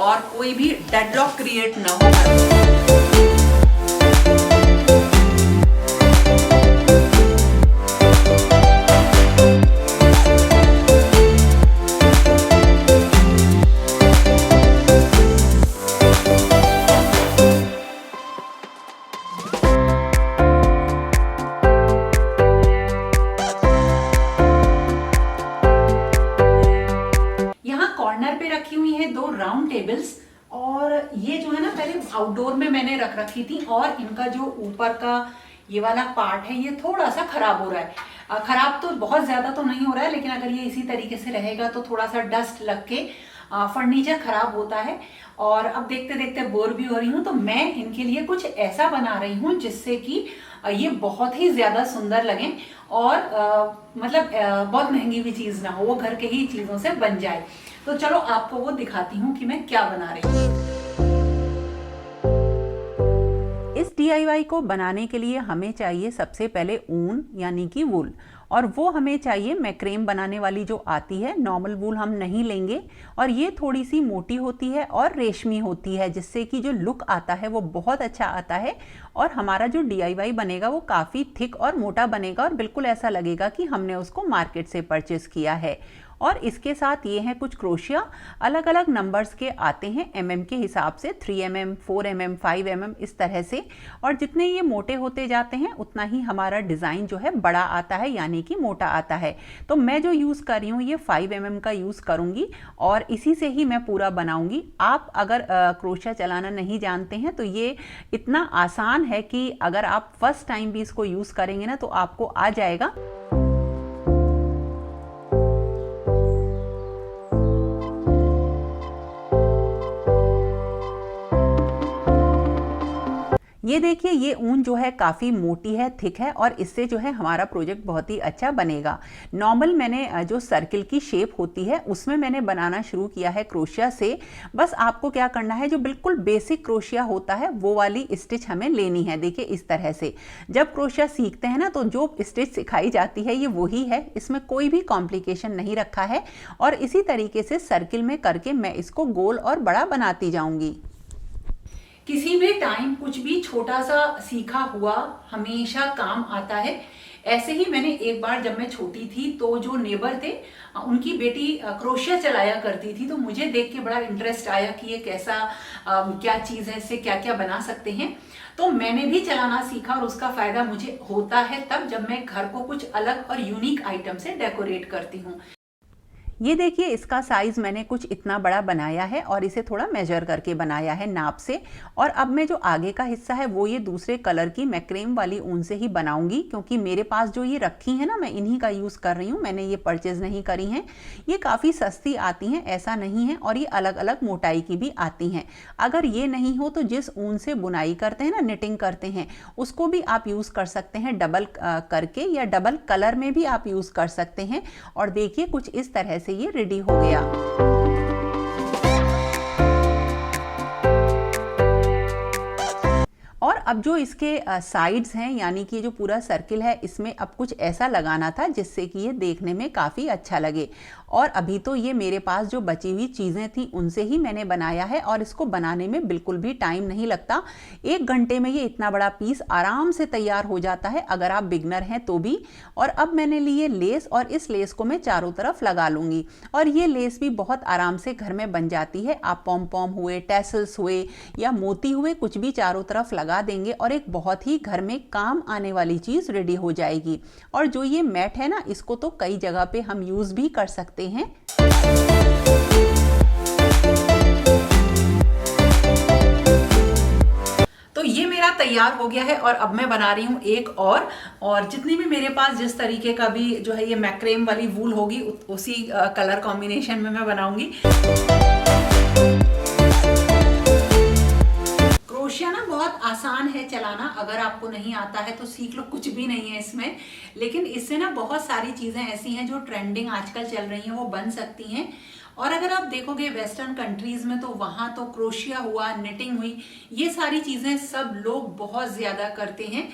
और कोई भी डेडलॉक क्रिएट ना हो। कॉर्नर पे रखी हुई है 2 राउंड टेबल्स, और ये जो है ना पहले आउटडोर में मैंने रख रखी थी, और इनका जो ऊपर का ये वाला पार्ट है ये थोड़ा सा खराब हो रहा है। खराब तो बहुत ज्यादा तो नहीं हो रहा है, लेकिन अगर ये इसी तरीके से रहेगा तो थोड़ा सा डस्ट लग के फर्नीचर खराब होता है। और अब देखते देखते बोर भी हो रही हूँ, तो मैं इनके लिए कुछ ऐसा बना रही हूँ जिससे कि ये बहुत ही ज्यादा सुंदर लगे, और मतलब बहुत महंगी भी चीज ना हो, वो घर के ही चीजों से बन जाए। तो चलो आपको वो दिखाती हूँ कि मैं क्या बना रही हूँ। इस DIY को बनाने के लिए हमें चाहिए सबसे पहले ऊन यानी कि वूल, और वो हमें चाहिए मैक्रेम बनाने वाली जो आती है, नॉर्मल वूल हम नहीं लेंगे। और ये थोड़ी सी मोटी होती है और रेशमी होती है, जिससे कि जो लुक आता है वो बहुत अच्छा आता है, और हमारा जो DIY बनेगा वो काफ़ी थिक और मोटा बनेगा, और बिल्कुल ऐसा लगेगा कि हमने उसको मार्केट से परचेस किया है। और इसके साथ ये हैं कुछ क्रोशिया, अलग अलग नंबर्स के आते हैं mm के हिसाब से, 3mm, 4mm, 5mm इस तरह से। और जितने ये मोटे होते जाते हैं उतना ही हमारा डिज़ाइन जो है बड़ा आता है, यानी कि मोटा आता है। तो मैं जो यूज़ कर रही हूँ ये 5mm का यूज़ करूँगी, और इसी से ही मैं पूरा बनाऊँगी। आप अगर क्रोशिया चलाना नहीं जानते हैं तो ये इतना आसान है कि अगर आप फर्स्ट टाइम भी इसको यूज़ करेंगे ना तो आपको आ जाएगा। ये देखिए, ये ऊन जो है काफ़ी मोटी है, थिक है, और इससे जो है हमारा प्रोजेक्ट बहुत ही अच्छा बनेगा। नॉर्मल मैंने जो सर्किल की शेप होती है उसमें मैंने बनाना शुरू किया है क्रोशिया से। बस आपको क्या करना है, जो बिल्कुल बेसिक क्रोशिया होता है वो वाली स्टिच हमें लेनी है। देखिए इस तरह से जब क्रोशिया सीखते हैं ना तो जो स्टिच सिखाई जाती है ये वही है, इसमें कोई भी कॉम्प्लिकेशन नहीं रखा है। और इसी तरीके से सर्किल में करके मैं इसको गोल और बड़ा बनाती जाऊँगी। किसी भी टाइम कुछ भी छोटा सा सीखा हुआ हमेशा काम आता है। ऐसे ही मैंने एक बार जब मैं छोटी थी तो जो नेबर थे उनकी बेटी क्रोशिया चलाया करती थी, तो मुझे देख के बड़ा इंटरेस्ट आया कि ये कैसा क्या चीज़ है, इससे क्या क्या बना सकते हैं। तो मैंने भी चलाना सीखा, और उसका फायदा मुझे होता है तब जब मैं घर को कुछ अलग और यूनिक आइटम से डेकोरेट करती हूँ। ये देखिए, इसका साइज़ मैंने कुछ इतना बड़ा बनाया है और इसे थोड़ा मेजर करके बनाया है नाप से। और अब मैं जो आगे का हिस्सा है वो ये दूसरे कलर की मैक्रेम वाली ऊन से ही बनाऊंगी, क्योंकि मेरे पास जो ये रखी है ना मैं इन्हीं का यूज़ कर रही हूँ, मैंने ये परचेज़ नहीं करी हैं। ये काफ़ी सस्ती आती हैं, ऐसा नहीं है, और ये अलग अलग मोटाई की भी आती हैं। अगर ये नहीं हो तो जिस ऊन से बुनाई करते हैं ना, निटिंग करते हैं, उसको भी आप यूज़ कर सकते हैं डबल करके, या डबल कलर में भी आप यूज़ कर सकते हैं। और देखिए कुछ इस तरह से ये रेडी हो गया। और अब जो इसके साइड्स हैं, यानी कि जो पूरा सर्किल है, इसमें अब कुछ ऐसा लगाना था जिससे कि ये देखने में काफ़ी अच्छा लगे। और अभी तो ये मेरे पास जो बची हुई चीज़ें थी उनसे ही मैंने बनाया है, और इसको बनाने में बिल्कुल भी टाइम नहीं लगता। 1 घंटे में ये इतना बड़ा पीस आराम से तैयार हो जाता है, अगर आप बिगनर हैं तो भी। और अब मैंने लिए लेस, और इस लेस को मैं चारों तरफ लगा लूँगी। और ये लेस भी बहुत आराम से घर में बन जाती है। आप पॉम पॉम हुए, टैसल्स हुए, या मोती हुए, कुछ भी चारों तरफ लगा देंगे और एक बहुत ही घर में काम आने वाली चीज़ रेडी हो जाएगी। और जो ये मैट है ना, इसको तो कई जगह पे हम यूज़ भी कर सकते हैं। तो ये मेरा तैयार हो गया है, और अब मैं बना रही हूँ एक और जितनी भी मेरे पास जिस तरीके का भी जो है ये मैक्रेम वाली वूल होगी उसी कलर कॉम्बिनेशन में मैं बनाऊंगी। क्रोशिया ना बहुत आसान है चलाना, अगर आपको नहीं आता है तो सीख लो, कुछ भी नहीं है इसमें। लेकिन इससे ना बहुत सारी चीजें ऐसी हैं जो ट्रेंडिंग आजकल चल रही हैं वो बन सकती हैं। और अगर आप देखोगे वेस्टर्न कंट्रीज में तो वहां तो क्रोशिया हुआ, निटिंग हुई, ये सारी चीजें सब लोग बहुत ज्यादा करते हैं।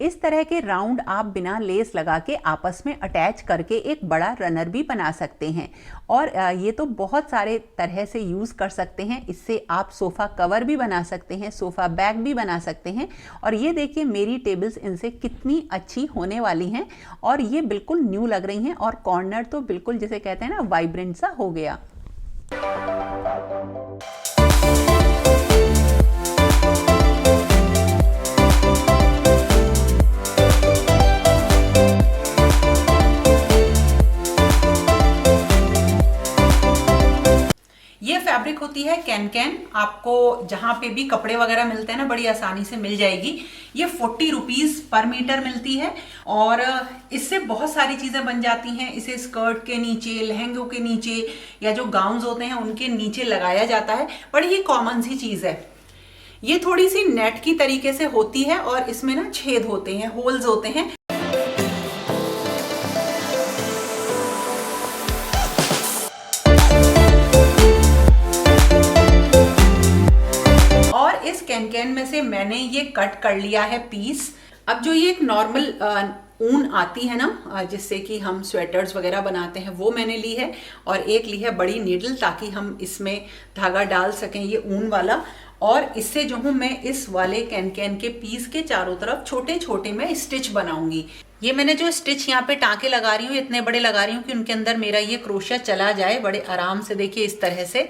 इस तरह के राउंड आप बिना लेस लगा के आपस में अटैच करके एक बड़ा रनर भी बना सकते हैं। और ये तो बहुत सारे तरह से यूज़ कर सकते हैं। इससे आप सोफ़ा कवर भी बना सकते हैं, सोफ़ा बैग भी बना सकते हैं। और ये देखिए मेरी टेबल्स इनसे कितनी अच्छी होने वाली हैं और ये बिल्कुल न्यू लग रही हैं और कॉर्नर तो बिल्कुल जिसे कहते हैं ना वाइब्रेंट सा हो गया। ये फैब्रिक होती है कैन, आपको जहां पे भी कपड़े वगैरह मिलते हैं ना बड़ी आसानी से मिल जाएगी। ये 40 रुपीज पर मीटर मिलती है और इससे बहुत सारी चीजें बन जाती हैं। इसे स्कर्ट के नीचे, लहंगों के नीचे या जो गाउन्स होते हैं उनके नीचे लगाया जाता है। बड़ी ही कॉमन सी चीज है। ये थोड़ी सी नेट की तरीके से होती है और इसमें ना छेद होते हैं, होल्स होते हैं। इस कैन में से मैंने ये कट कर लिया है पीस। अब जो ये एक नॉर्मल ऊन आती है ना जिससे कि हम स्वेटर्स वगैरह बनाते हैं, वो मैंने ली है और एक ली है बड़ी नीडल ताकि हम इसमें धागा डाल सकें, ये ऊन वाला। और इससे जो हूँ मैं इस वाले कैन के पीस के चारों तरफ छोटे छोटे मैं स्टिच बनाऊंगी। ये मैंने जो स्टिच यहाँ पे टांके लगा रही हूँ इतने बड़े लगा रही हूँ कि उनके अंदर मेरा ये क्रोशिया चला जाए बड़े आराम से। देखिए इस तरह से।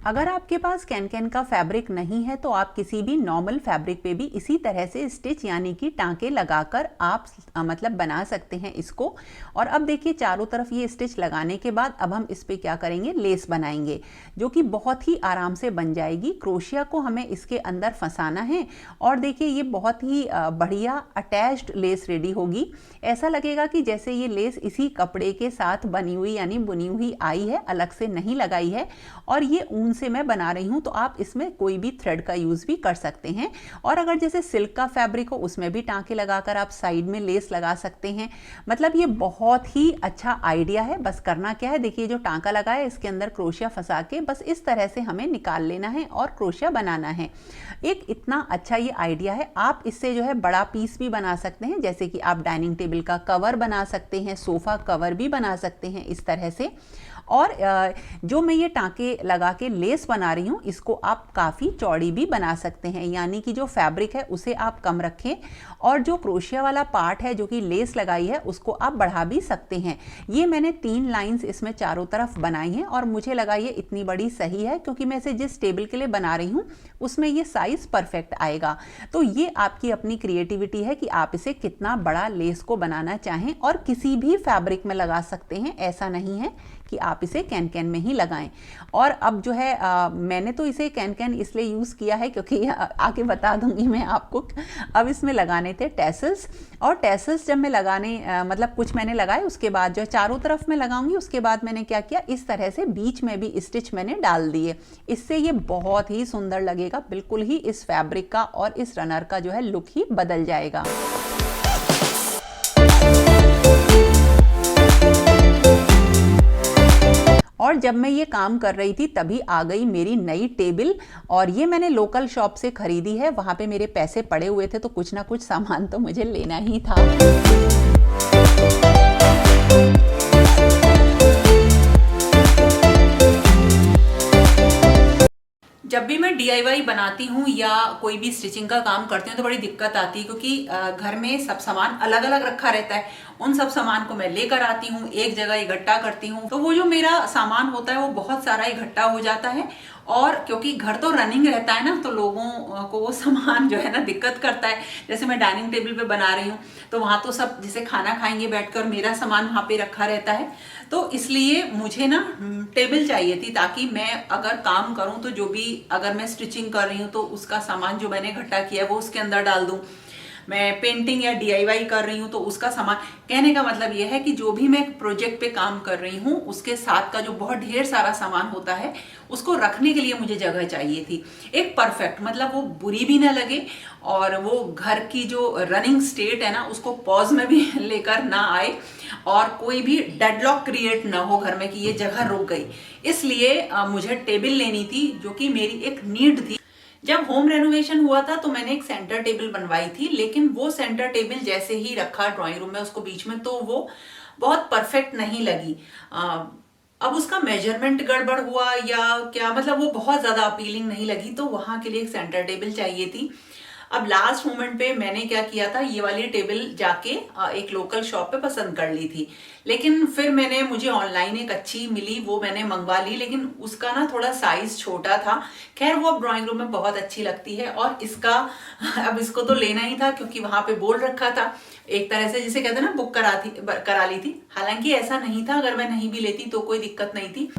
अगर आपके पास कैन का फैब्रिक नहीं है तो आप किसी भी नॉर्मल फैब्रिक पे भी इसी तरह से स्टिच यानी कि टांके लगाकर आप मतलब बना सकते हैं इसको। और अब देखिए चारों तरफ ये स्टिच लगाने के बाद अब हम इस पे क्या करेंगे, लेस बनाएंगे जो कि बहुत ही आराम से बन जाएगी। क्रोशिया को हमें इसके अंदर फंसाना है और देखिए ये बहुत ही बढ़िया अटैच्ड लेस रेडी होगी। ऐसा लगेगा कि जैसे ये लेस इसी कपड़े के साथ बनी हुई यानी बुनी हुई आई है, अलग से नहीं लगाई है। और ये ऊन से मैं बना रही हूं तो आप इसमें कोई भी थ्रेड का यूज भी कर सकते हैं। और अगर जैसे सिल्क का फैब्रिक हो उसमें भी टांके लगाकर आप साइड में लेस लगा सकते हैं। मतलब ये बहुत ही अच्छा आइडिया है। बस करना क्या है, देखिए जो टांका लगा है इसके अंदर क्रोशिया फंसा के बस इस तरह से हमें निकाल लेना है और क्रोशिया बनाना है। एक इतना अच्छा ये आइडिया है। आप इससे जो है बड़ा पीस भी बना सकते हैं, जैसे कि आप डाइनिंग टेबल का कवर बना सकते हैं, सोफा कवर भी बना सकते हैं इस तरह से। और जो मैं ये टांके लगा के लेस बना रही हूँ इसको आप काफ़ी चौड़ी भी बना सकते हैं, यानी कि जो फैब्रिक है उसे आप कम रखें और जो क्रोशिया वाला पार्ट है जो कि लेस लगाई है उसको आप बढ़ा भी सकते हैं। ये मैंने 3 लाइंस इसमें चारों तरफ बनाई हैं और मुझे लगा ये इतनी बड़ी सही है क्योंकि मैं इसे जिस टेबल के लिए बना रही हूँ उसमें ये साइज परफेक्ट आएगा। तो ये आपकी अपनी क्रिएटिविटी है कि आप इसे कितना बड़ा लेस को बनाना चाहें और किसी भी फैब्रिक में लगा सकते हैं। ऐसा नहीं है कि आप इसे कैन में ही लगाएं। और अब जो है मैंने तो इसे कैन इसलिए यूज़ किया है क्योंकि आगे बता दूंगी मैं आपको। अब इसमें लगाने थे टैसल्स और टैसल्स जब मैं लगाने मतलब कुछ मैंने लगाए उसके बाद जो है चारों तरफ में लगाऊंगी। उसके बाद मैंने क्या किया, इस तरह से बीच में भी स्टिच मैंने डाल दिए। इससे ये बहुत ही सुंदर लगेगा, बिल्कुल ही इस फैब्रिक का और इस रनर का जो है लुक ही बदल जाएगा। और जब मैं ये काम कर रही थी तभी आ गई मेरी नई टेबल और ये मैंने लोकल शॉप से खरीदी है। वहाँ पे मेरे पैसे पड़े हुए थे तो कुछ ना कुछ सामान तो मुझे लेना ही था। जब भी मैं DIY बनाती हूँ या कोई भी स्टिचिंग का काम करती हूँ तो बड़ी दिक्कत आती है क्योंकि घर में सब सामान अलग अलग रखा रहता है। उन सब सामान को मैं लेकर आती हूँ, एक जगह इकट्ठा करती हूँ तो वो जो मेरा सामान होता है वो बहुत सारा इकट्ठा हो जाता है। और क्योंकि घर तो रनिंग रहता है ना तो लोगों को वो सामान जो है ना दिक्कत करता है। जैसे मैं डाइनिंग टेबल पे बना रही हूँ तो वहां तो सब जैसे खाना खाएंगे बैठकर, मेरा सामान वहां पे रखा रहता है। तो इसलिए मुझे ना टेबल चाहिए थी ताकि मैं अगर काम करूं तो जो भी अगर मैं स्टिचिंग कर रही हूँ तो उसका सामान जो मैंने इकट्ठा किया है वो उसके अंदर डाल दूं। मैं पेंटिंग या डीआईवाई कर रही हूँ तो उसका सामान, कहने का मतलब यह है कि जो भी मैं प्रोजेक्ट पे काम कर रही हूँ उसके साथ का जो बहुत ढेर सारा सामान होता है उसको रखने के लिए मुझे जगह चाहिए थी, एक परफेक्ट, मतलब वो बुरी भी ना लगे और वो घर की जो रनिंग स्टेट है ना उसको पॉज में भी लेकर ना आए और कोई भी डेडलॉक क्रिएट ना हो घर में कि ये जगह रुक गई। इसलिए मुझे टेबल लेनी थी जो कि मेरी एक नीड थी। जब होम रेनोवेशन हुआ था तो मैंने एक सेंटर टेबल बनवाई थी, लेकिन वो सेंटर टेबल जैसे ही रखा ड्राइंग रूम में उसको बीच में, तो वो बहुत परफेक्ट नहीं लगी। अब उसका मेजरमेंट गड़बड़ हुआ या क्या, मतलब वो बहुत ज्यादा अपीलिंग नहीं लगी, तो वहां के लिए एक सेंटर टेबल चाहिए थी। अब लास्ट मोमेंट पे मैंने क्या किया था, ये वाली टेबल जाके एक लोकल शॉप पे पसंद कर ली थी, लेकिन फिर मुझे ऑनलाइन एक अच्छी मिली, वो मैंने मंगवा ली, लेकिन उसका ना थोड़ा साइज छोटा था। खैर वो अब ड्राइंग रूम में बहुत अच्छी लगती है और अब इसको तो लेना ही था क्योंकि वहां पे बोल रखा था, एक तरह से जिसे कहते हैं ना बुक करा ली थी। हालांकि ऐसा नहीं था, अगर मैं नहीं भी लेती तो कोई दिक्कत नहीं थी।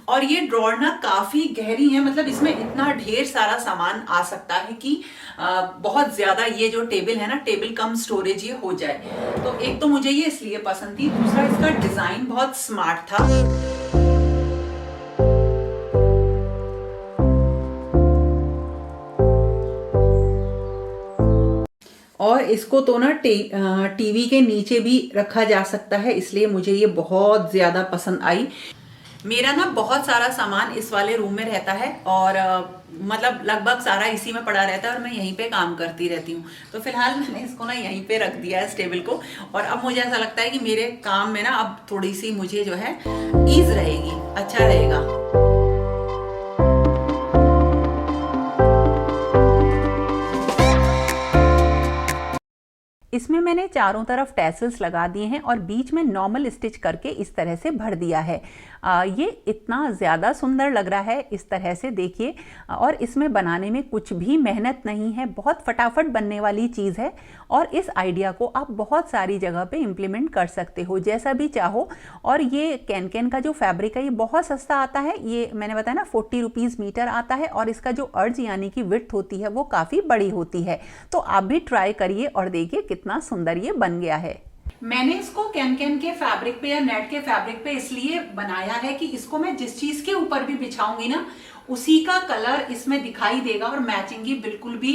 और ये ड्रॉर ना काफी गहरी है, मतलब इसमें इतना ढेर सारा सामान आ सकता है कि बहुत ज्यादा ये जो टेबल है ना, टेबल कम स्टोरेज ये हो जाए। तो एक तो मुझे ये इसलिए पसंद थी, दूसरा इसका डिजाइन बहुत स्मार्ट था। और इसको तो ना टीवी के नीचे भी रखा जा सकता है, इसलिए मुझे ये बहुत ज्यादा पसंद आई। मेरा ना बहुत सारा सामान इस वाले रूम में रहता है और मतलब लगभग सारा इसी में पड़ा रहता है और मैं यहीं पे काम करती रहती हूँ। तो फिलहाल मैंने इसको ना यहीं पे रख दिया है इस टेबल को, और अब मुझे ऐसा लगता है कि मेरे काम में ना अब थोड़ी सी मुझे जो है ईज रहेगी, अच्छा रहेगा। इसमें मैंने चारों तरफ टैसल्स लगा दिए हैं और बीच में नॉर्मल स्टिच करके इस तरह से भर दिया है। ये इतना ज़्यादा सुंदर लग रहा है इस तरह से, देखिए। और इसमें बनाने में कुछ भी मेहनत नहीं है, बहुत फटाफट बनने वाली चीज़ है और इस आइडिया को आप बहुत सारी जगह पे इम्प्लीमेंट कर सकते हो जैसा भी चाहो। और ये कैन का जो फैब्रिक है ये बहुत सस्ता आता है, ये मैंने बताया ना 40 रुपीज़ मीटर आता है और इसका जो अर्ज यानी कि विड्थ होती है वो काफ़ी बड़ी होती है। तो आप भी ट्राई करिए और देखिए कितना सुंदर ये बन गया है। मैंने इसको कैन के फैब्रिक पे या नेट के फैब्रिक पे इसलिए बनाया है कि इसको मैं जिस चीज के ऊपर भी बिछाऊंगी ना उसी का कलर इसमें दिखाई देगा और मैचिंग की बिल्कुल भी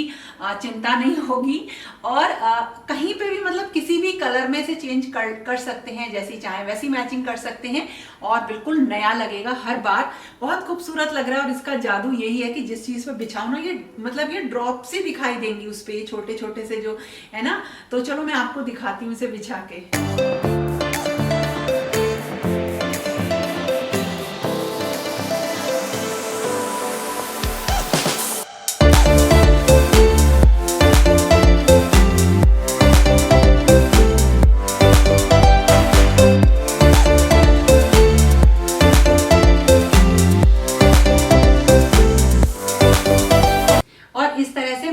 चिंता नहीं होगी। और कहीं पे भी मतलब किसी भी कलर में से चेंज कर सकते हैं, जैसी चाहे वैसी मैचिंग कर सकते हैं और बिल्कुल नया लगेगा हर बार, बहुत खूबसूरत लग रहा है। और इसका जादू यही है कि जिस चीज पे बिछाओ ना ये मतलब ये ड्रॉप से दिखाई देंगी उस पे, छोटे छोटे से जो है ना। तो चलो मैं आपको दिखाती हूँ इसे बिछा के।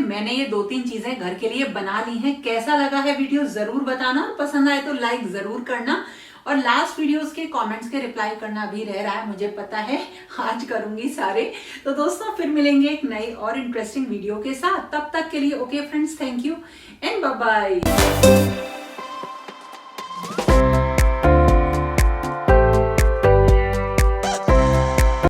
मैंने ये 2-3 चीजें घर के लिए बना ली हैं। कैसा लगा है वीडियो जरूर बताना, और पसंद आए तो लाइक जरूर करना। और लास्ट वीडियोस के कमेंट्स के रिप्लाई करना भी रह रहा है, मुझे पता है, आज करूंगी सारे। तो दोस्तों फिर मिलेंगे एक नई और इंटरेस्टिंग वीडियो के साथ, तब तक के लिए okay friends, thank you and bye bye.